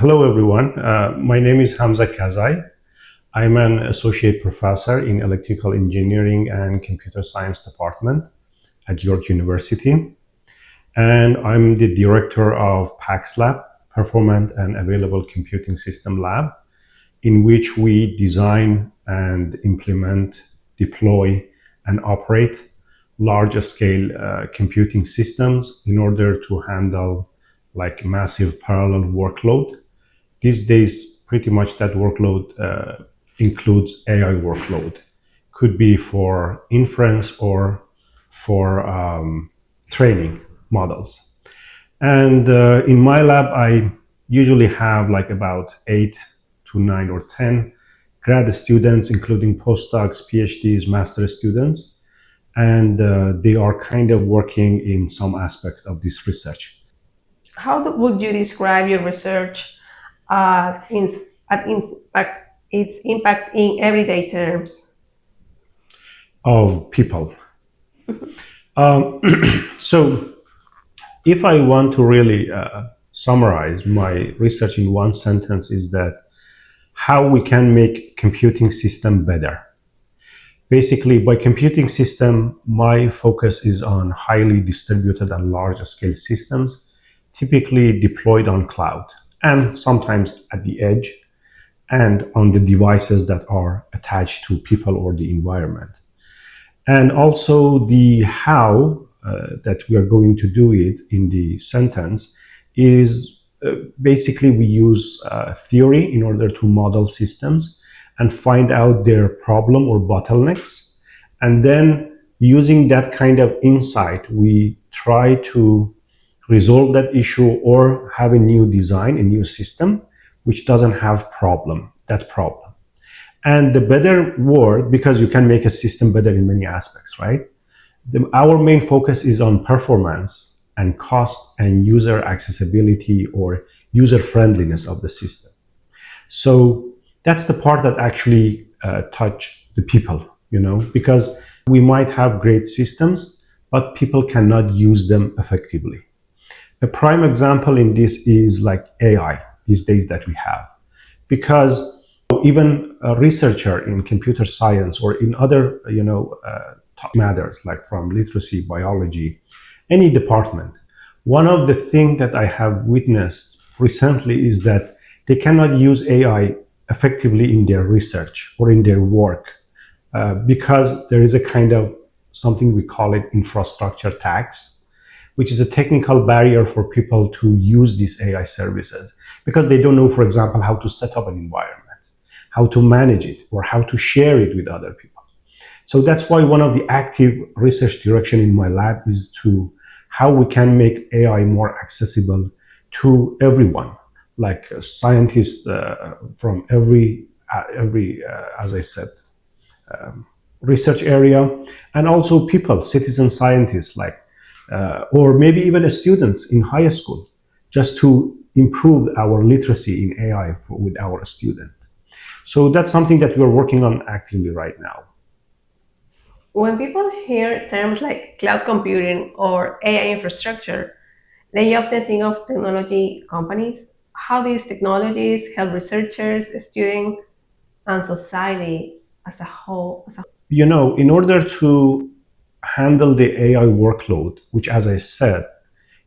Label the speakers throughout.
Speaker 1: Hello, everyone. My name is Hamzeh Khazaei. I'm an associate professor in electrical engineering and computer science department at York University. And I'm the director of PAX Lab, Performant and Available Computing System Lab, in which we design and implement, deploy, and operate large-scale computing systems in order to handle like massive parallel workload. These days, pretty much that workload includes AI workload. Could be for inference or for training models. And in my lab, I usually have like about 8 to 9 or 10 grad students, including postdocs, PhDs, master students. And they are kind of working in some aspect of this research.
Speaker 2: How would you describe your research in, its impact in everyday terms?
Speaker 1: Of people. So if I want to really summarize my research in one sentence, is that how we can make computing system better. Basically, by computing system, my focus is on highly distributed and large scale systems, typically deployed on cloud and sometimes at the edge and on the devices that are attached to people or the environment. And also the how that we are going to do it in the sentence is basically we use theory in order to model systems and find out their problem or bottlenecks. And then using that kind of insight, we try to resolve that issue or have a new design, a new system, which doesn't have that problem. And the better word, because you can make a system better in many aspects, right? Our main focus is on performance and cost and user accessibility or user friendliness of the system. So that's the part that actually touch the people, because we might have great systems, but people cannot use them effectively. A prime example in this is like AI these days that we have, because even a researcher in computer science or in other top matters like from literacy, biology, any department, one of the things that I have witnessed recently is that they cannot use AI effectively in their research or in their work because there is a kind of something we call it infrastructure tax, which is a technical barrier for people to use these AI services because they don't know, for example, how to set up an environment, how to manage it, or how to share it with other people. So that's why one of the active research direction in my lab is to how we can make AI more accessible to everyone, like scientists from every as I said, research area, and also people, citizen scientists, like or maybe even students in high school, just to improve our literacy in AI with our students. So that's something that we're working on actively right now.
Speaker 2: When people hear terms like cloud computing or AI infrastructure, they often think of technology companies. How these technologies help researchers, students, and society as a whole.
Speaker 1: In order to handle the AI workload, which, as I said,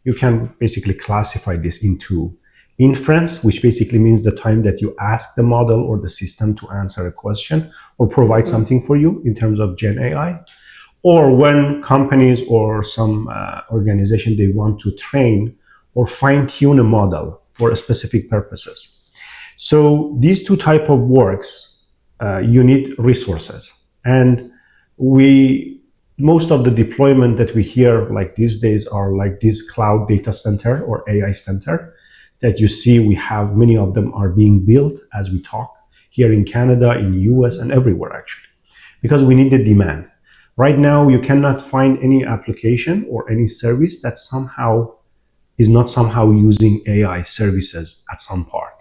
Speaker 1: you can basically classify this into inference, which basically means the time that you ask the model or the system to answer a question or provide something for you in terms of Gen AI, or when companies or some organization, they want to train or fine-tune a model for specific purposes. So these two type of works, you need resources. And most of the deployment that we hear like these days are like this cloud data center or AI center that you see. We have many of them are being built as we talk here in Canada, in US, and everywhere actually, because we need the demand. Right now, you cannot find any application or any service that somehow is not somehow using AI services at some part.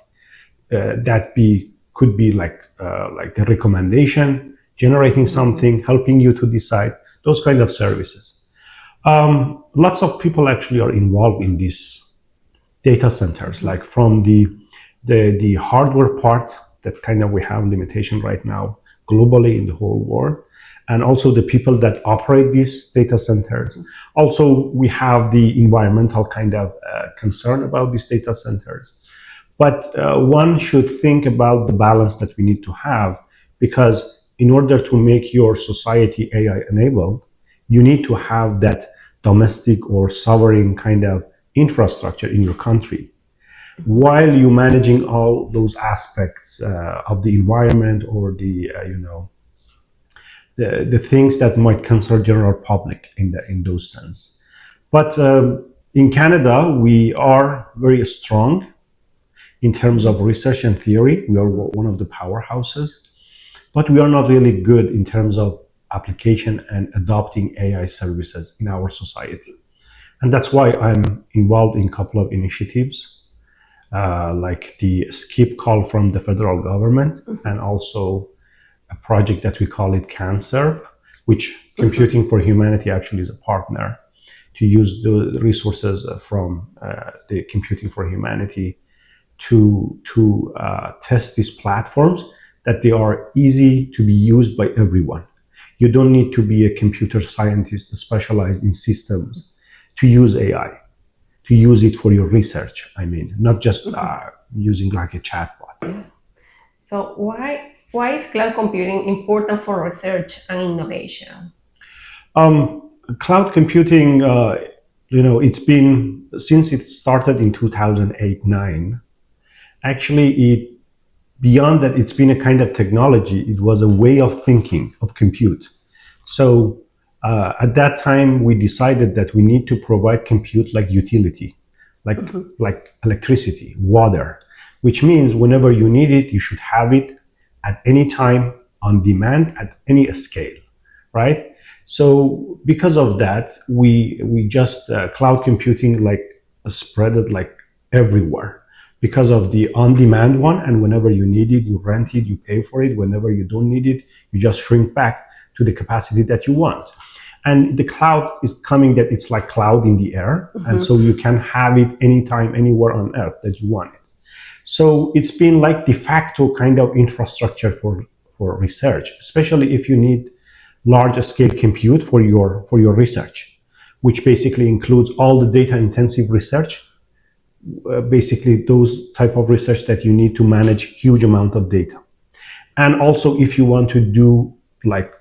Speaker 1: Could be like a recommendation, generating something, helping you to decide, those kind of services. Lots of people actually are involved in these data centers, like from the the hardware part that kind of we have limitation right now globally in the whole world, and also the people that operate these data centers. Also, we have the environmental kind of concern about these data centers. But one should think about the balance that we need to have, because in order to make your society AI enabled, you need to have that domestic or sovereign kind of infrastructure in your country while you're managing all those aspects of the environment or the things that might concern general public in those sense. But in Canada, we are very strong in terms of research and theory. We are one of the powerhouses, but we are not really good in terms of application and adopting AI services in our society. And that's why I'm involved in a couple of initiatives, like the SKIP call from the federal government, and also a project that we call it CanServe, which Computing for Humanity actually is a partner to use the resources from the Computing for Humanity to test these platforms, that they are easy to be used by everyone. You don't need to be a computer scientist specialized in systems to use AI, to use it for your research. I mean, not just using like a chatbot.
Speaker 2: So why is cloud computing important for research and innovation?
Speaker 1: Cloud computing, it's been since it started in 2008-9. Actually, beyond that, it's been a kind of technology. It was a way of thinking of compute. So at that time, we decided that we need to provide compute like utility, like electricity, water, which means whenever you need it, you should have it at any time, on demand, at any scale, right? So because of that, we just cloud computing like spread it like everywhere, because of the on-demand one, and whenever you need it, you rent it, you pay for it. Whenever you don't need it, you just shrink back to the capacity that you want. And the cloud is coming, that it's like cloud in the air, and so you can have it anytime, anywhere on earth that you want it. So it's been like de facto kind of infrastructure for research, especially if you need large scale compute for your research, which basically includes all the data intensive research, basically those type of research that you need to manage huge amount of data. And also if you want to do like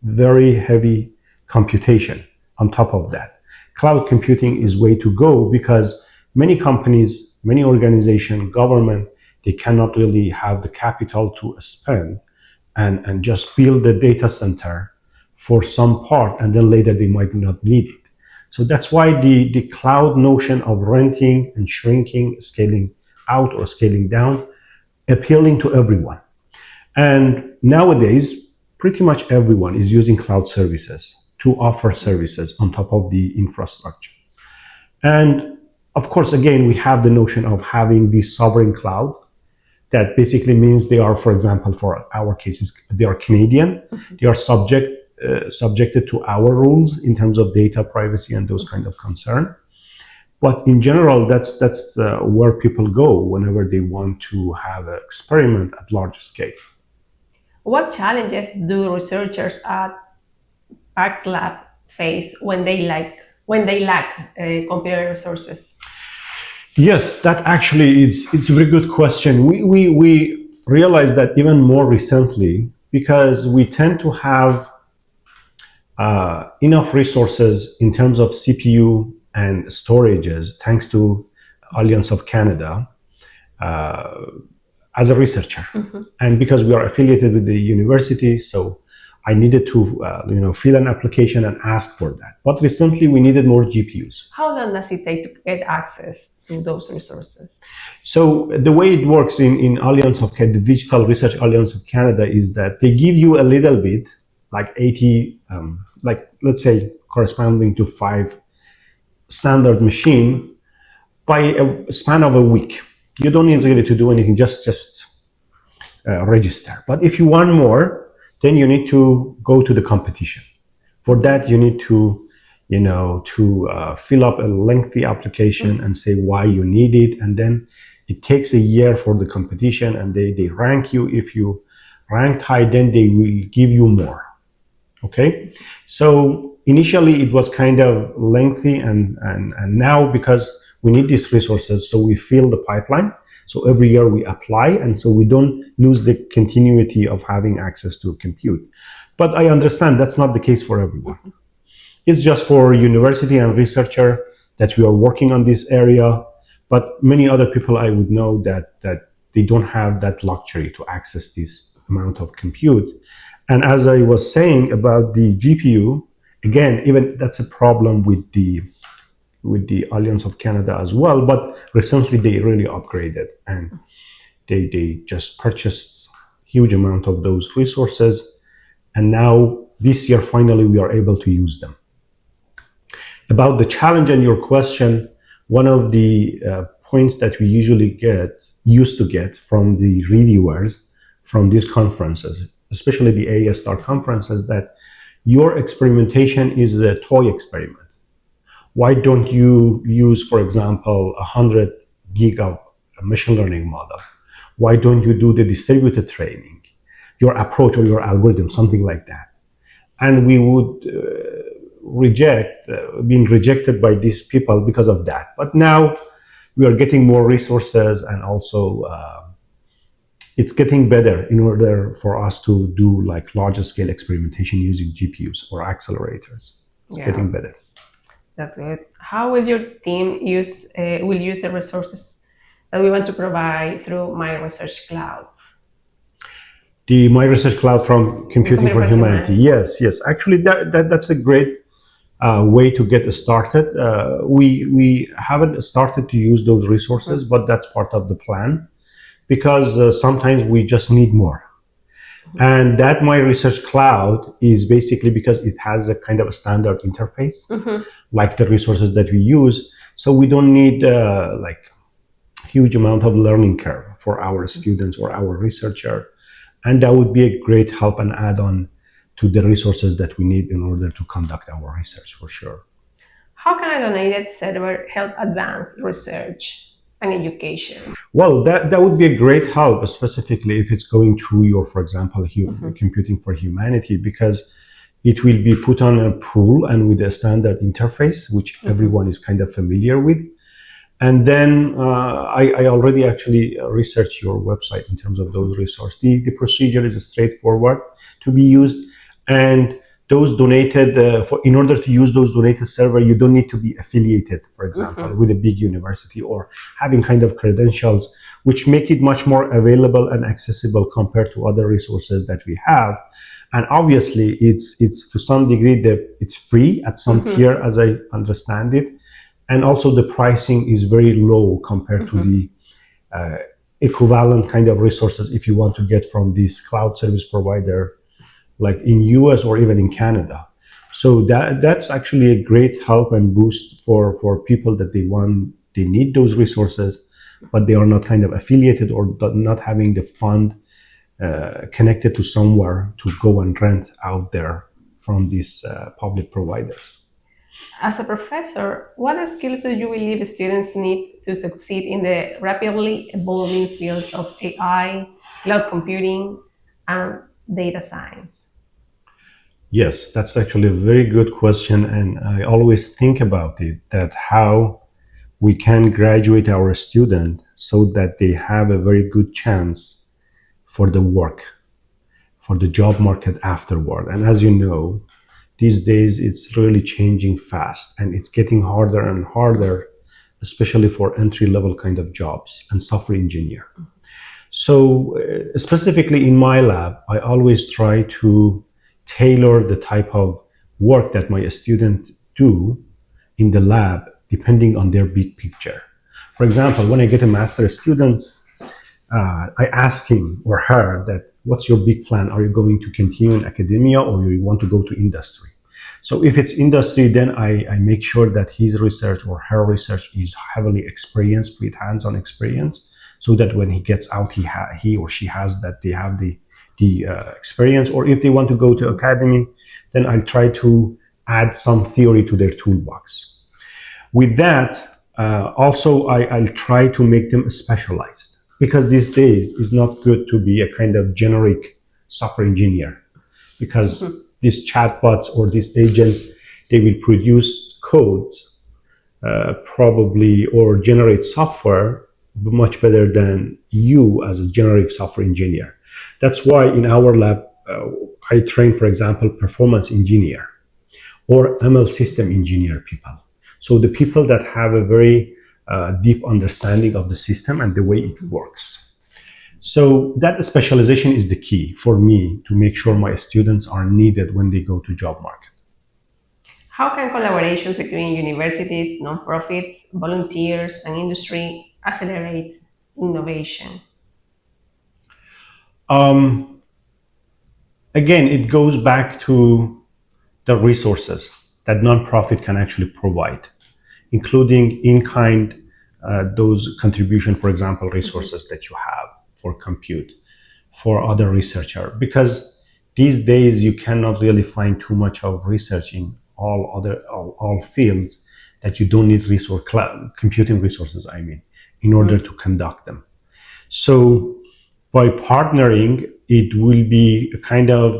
Speaker 1: very heavy computation on top of that, cloud computing is way to go, because many companies, many organizations, government, they cannot really have the capital to spend and just build a data center for some part, and then later they might not need it. So that's why the cloud notion of renting and shrinking, scaling out or scaling down, appealing to everyone. And nowadays, pretty much everyone is using cloud services to offer services on top of the infrastructure. And of course, again, we have the notion of having this sovereign cloud. That basically means they are, for example, for our cases, they are Canadian. They are subjected to our rules in terms of data privacy and those kind of concern. But in general, that's where people go whenever they want to have an experiment at large scale.
Speaker 2: What challenges do researchers at PAX Lab face when they lack computer resources?
Speaker 1: Yes, that actually it's a very good question. We realize that even more recently, because we tend to have enough resources in terms of CPU and storages, thanks to Alliance of Canada, as a researcher. And because we are affiliated with the university, so I needed to fill an application and ask for that. But recently we needed more GPUs.
Speaker 2: How long does it take to get access to those resources?
Speaker 1: So the way it works in Alliance of Canada, the Digital Research Alliance of Canada, is that they give you a little bit, like 80, like let's say corresponding to 5 standard machine by a span of a week. You don't need really to do anything, just register. But if you want more, then you need to go to the competition. For that, you need to fill up a lengthy application and say why you need it, and then It takes a year for the competition, and they rank you. If you ranked high, then they will give you more. Okay, so initially it was kind of lengthy, and now because we need these resources, so we fill the pipeline. So every year we apply, and so we don't lose the continuity of having access to compute. But I understand that's not the case for everyone. It's just for university and researcher that we are working on this area. But many other people I would know that they don't have that luxury to access this amount of compute. And as I was saying about the GPU, again, even that's a problem with the Alliance of Canada as well. But recently they really upgraded, and they just purchased huge amount of those resources. And now this year, finally, we are able to use them. About the challenge and your question, one of the points that we used to get from the reviewers from these conferences, especially the AES Star conferences, that your experimentation is a toy experiment. Why don't you use, for example, 100 gig of a machine learning model? Why don't you do the distributed training, your approach or your algorithm, something like that? And we would being rejected by these people because of that. But now we are getting more resources, and also it's getting better in order for us to do like larger scale experimentation using GPUs or accelerators. It's getting better.
Speaker 2: That's good. How will your team use the resources that we want to provide through My Research Cloud?
Speaker 1: The My Research Cloud from Computing for Humanity. Yes. Actually, that's a great way to get started. We haven't started to use those resources, but that's part of the plan, because sometimes we just need more. And that My Research Cloud is basically because it has a kind of a standard interface, like the resources that we use. So we don't need like huge amount of learning curve for our students or our researcher. And that would be a great help and add-on to the resources that we need in order to conduct our research, for sure.
Speaker 2: How can a donated server help advance research and education?
Speaker 1: Well, that would be a great help, specifically if it's going through your, for example, Computing for Humanity, because it will be put on a pool and with a standard interface, which everyone is kind of familiar with. And then I already actually researched your website in terms of those resources. The procedure is straightforward to be used, and those donated in order to use those donated server, you don't need to be affiliated, for example, with a big university or having kind of credentials, which make it much more available and accessible compared to other resources that we have. And obviously, it's to some degree that it's free at some tier, as I understand it. And also the pricing is very low compared to the equivalent kind of resources if you want to get from this cloud service provider, like in US or even in Canada. So that's actually a great help and boost for people that they need those resources, but they are not kind of affiliated or not having the fund connected to somewhere to go and rent out there from these public providers.
Speaker 2: As a professor, what skills do you believe students need to succeed in the rapidly evolving fields of AI, cloud computing, and data science?
Speaker 1: Yes, that's actually a very good question. And I always think about it, that how we can graduate our student so that they have a very good chance for the work, for the job market afterward. And as you know, these days it's really changing fast, and it's getting harder and harder, especially for entry-level kind of jobs and software engineer. So specifically in my lab, I always try to tailor the type of work that my students do in the lab depending on their big picture. For example, when I get a master student, I ask him or her that, what's your big plan? Are you going to continue in academia or you want to go to industry? So if it's industry, then I make sure that his research or her research is heavily experienced with hands-on experience, so that when he gets out, he or she has that, they have the experience. Or if they want to go to academy, then I'll try to add some theory to their toolbox. With that, I'll try to make them specialized because these days it's not good to be a kind of generic software engineer because these chatbots or these agents, they will produce codes probably or generate software much better than you as a generic software engineer. That's why in our lab, I train, for example, performance engineer or ML system engineer people. So the people that have a very deep understanding of the system and the way it works. So that specialization is the key for me to make sure my students are needed when they go to job market.
Speaker 2: How can collaborations between universities, nonprofits, volunteers, and industry accelerate innovation?
Speaker 1: Um, Again, it goes back to the resources that nonprofit can actually provide, including in-kind, those contribution, for example, resources that you have for compute, for other researcher, because these days you cannot really find too much of research in all fields that you don't need computing resources, I mean, in order to conduct them. So by partnering, it will be a kind of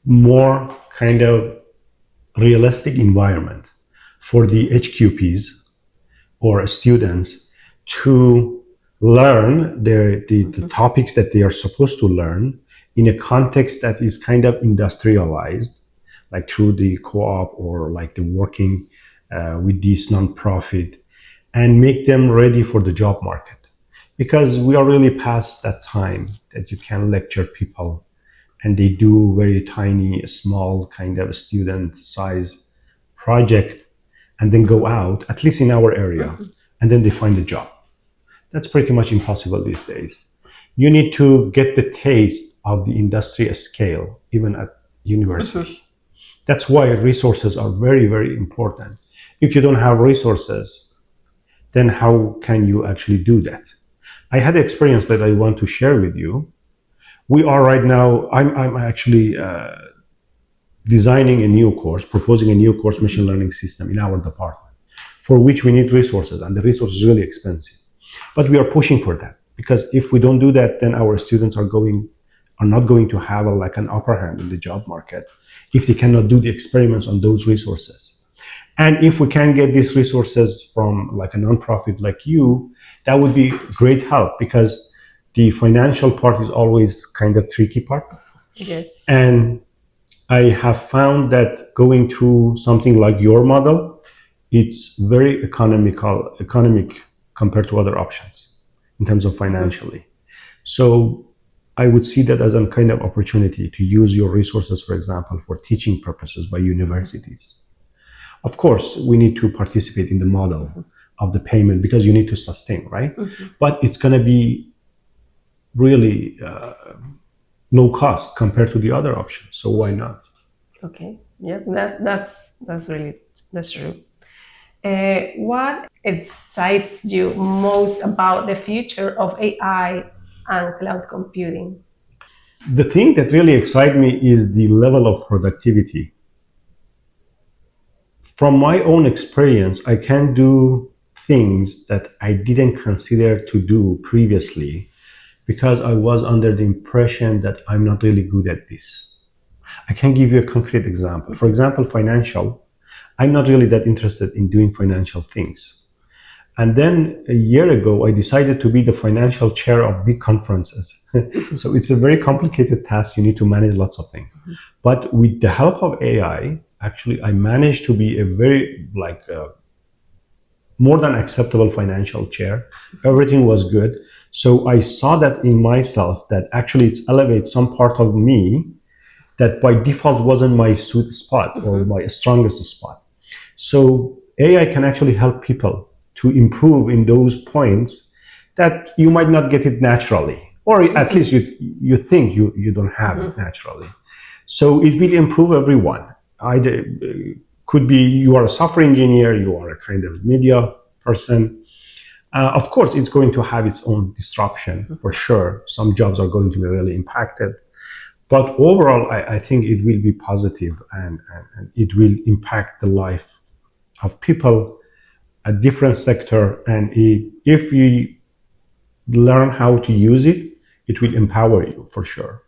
Speaker 1: more kind of realistic environment for the HQPs or students to learn the topics that they are supposed to learn in a context that is kind of industrialized, like through the co-op or like the working with this nonprofit, and make them ready for the job market. Because we are really past that time that you can lecture people and they do very tiny, small kind of student size project and then go out, at least in our area, and then they find a job. That's pretty much impossible these days. You need to get the taste of the industry scale, even at university. That's why resources are very, very important. If you don't have resources, then how can you actually do that? I had an experience that I want to share with you. We are right now, I'm actually designing a new course, proposing a new course, machine learning system in our department, for which we need resources, and the resource is really expensive. But we are pushing for that because if we don't do that, then our students are not going to have like an upper hand in the job market if they cannot do the experiments on those resources. And if we can get these resources from like a nonprofit like you, that would be great help because the financial part is always kind of tricky part.
Speaker 2: Yes.
Speaker 1: And I have found that going through something like your model, it's very economic compared to other options in terms of financially. So I would see that as a kind of opportunity to use your resources, for example, for teaching purposes by universities. Of course, we need to participate in the model of the payment because you need to sustain, right? But it's going to be really low cost compared to the other options. So why not?
Speaker 2: Okay. Yeah, that's true. What excites you most about the future of AI and cloud computing?
Speaker 1: The thing that really excites me is the level of productivity. From my own experience, I can do things that I didn't consider to do previously because I was under the impression that I'm not really good at this. I can give you a concrete example. For example, financial. I'm not really that interested in doing financial things. And then a year ago, I decided to be the financial chair of big conferences. So it's a very complicated task. You need to manage lots of things. But with the help of AI, actually, I managed to be a very more than acceptable financial chair. Everything was good. So I saw that in myself that actually it elevates some part of me that by default wasn't my sweet spot or my strongest spot. So AI can actually help people to improve in those points that you might not get it naturally, or at least you think you don't have it naturally. So it will improve everyone. Either could be you are a software engineer, you are a kind of media person. Of course, it's going to have its own disruption for sure. Some jobs are going to be really impacted. But overall, I think it will be positive and it will impact the life of people a different sector, and if you learn how to use it, it will empower you for sure.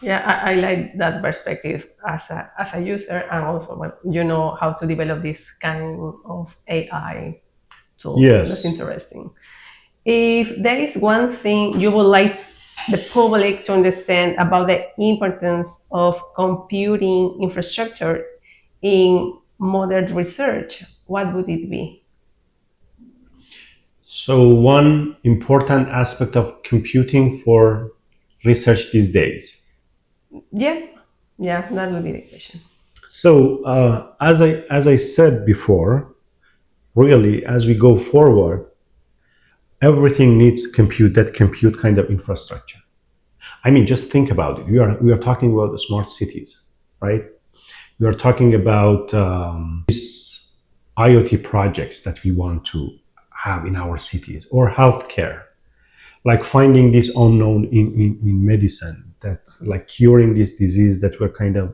Speaker 2: Yeah, I like that perspective as a user, and also when you know how to develop this kind of AI tools. That's
Speaker 1: Yes.
Speaker 2: interesting. If there is one thing you would like the public to understand about the importance of computing infrastructure in modern research, what would it be?
Speaker 1: So one important aspect of computing for research these days.
Speaker 2: Yeah, yeah, that would be the question.
Speaker 1: So as I said before, really as we go forward, everything needs compute kind of infrastructure. I mean, just think about it. We are talking about the smart cities, right? We are talking about these IoT projects that we want to have in our cities, or healthcare, like finding this unknown in medicine, that like curing this disease that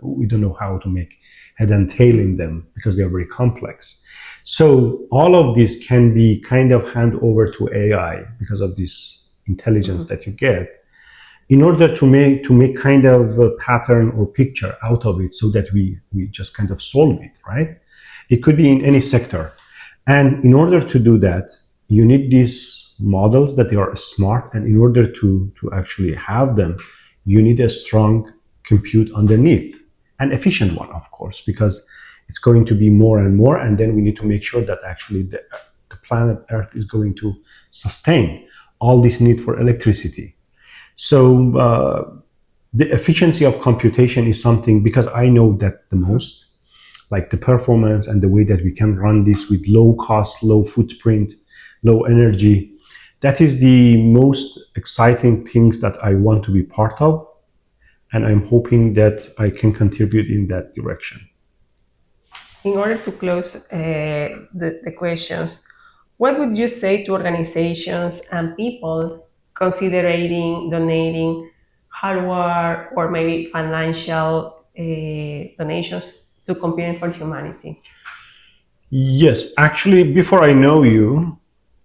Speaker 1: we don't know how to make head and tail in them because they're very complex. So all of this can be kind of hand over to AI because of this intelligence that you get, in order to make kind of a pattern or picture out of it, so that we just kind of solve it, right? It could be in any sector. And in order to do that, you need these models that they are smart. And in order to actually have them, you need a strong compute underneath, an efficient one, of course, because it's going to be more and more. And then we need to make sure that actually the planet Earth is going to sustain all this need for electricity. So the efficiency of computation is something, because I know that the most, like the performance and the way that we can run this with low cost, low footprint, low energy. That is the most exciting things that I want to be part of. And I'm hoping that I can contribute in that direction.
Speaker 2: In order to close the questions, what would you say to organizations and people considering donating hardware or maybe financial donations to Computing for Humanity?
Speaker 1: Yes, actually, before I know you,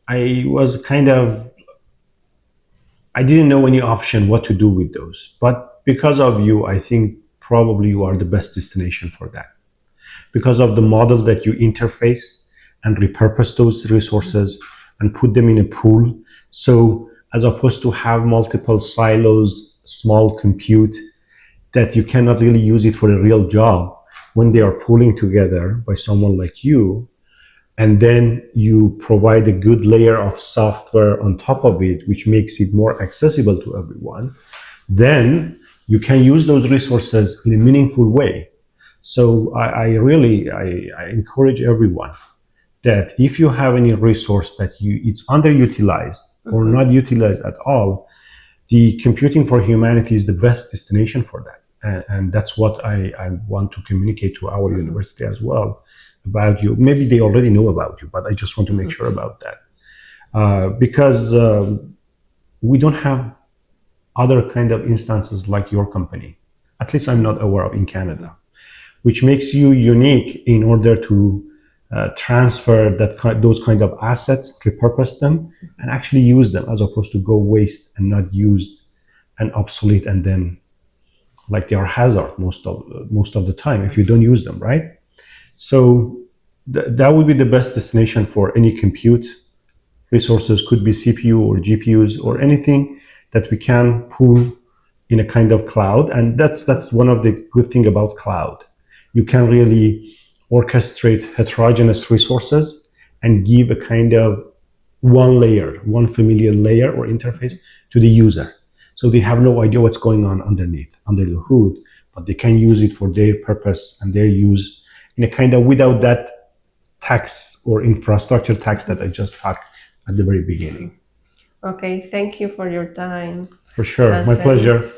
Speaker 1: I was kind of, I didn't know any option what to do with those. But because of you, I think probably you are the best destination for that. Because of the models that you interface and repurpose those resources and put them in a pool. So as opposed to have multiple silos, small compute that you cannot really use it for a real job, when they are pooling together by someone like you, and then you provide a good layer of software on top of it, which makes it more accessible to everyone, then you can use those resources in a meaningful way. So I encourage everyone that if you have any resource that it's underutilized or not utilized at all, the Computing for Humanity is the best destination for that. And that's what I want to communicate to our university as well about you. Maybe they already know about you, but I just want to make sure about that. Because we don't have other kind of instances like your company. At least I'm not aware of in Canada, which makes you unique in order to transfer those kind of assets, repurpose them, and actually use them, as opposed to go waste and not used and obsolete, and then like they are hazard most of the time if you don't use them, right? So that would be the best destination for any compute resources. Could be CPU or GPUs or anything that we can pool in a kind of cloud. And that's one of the good thing about cloud. You can really orchestrate heterogeneous resources and give a kind of one familiar layer or interface to the user. So they have no idea what's going on underneath, under the hood, but they can use it for their purpose and their use in a kind of, without that tax or infrastructure tax that I just talked at the very beginning.
Speaker 2: Okay, thank you for your time.
Speaker 1: For sure. My
Speaker 2: Ansel.
Speaker 1: pleasure.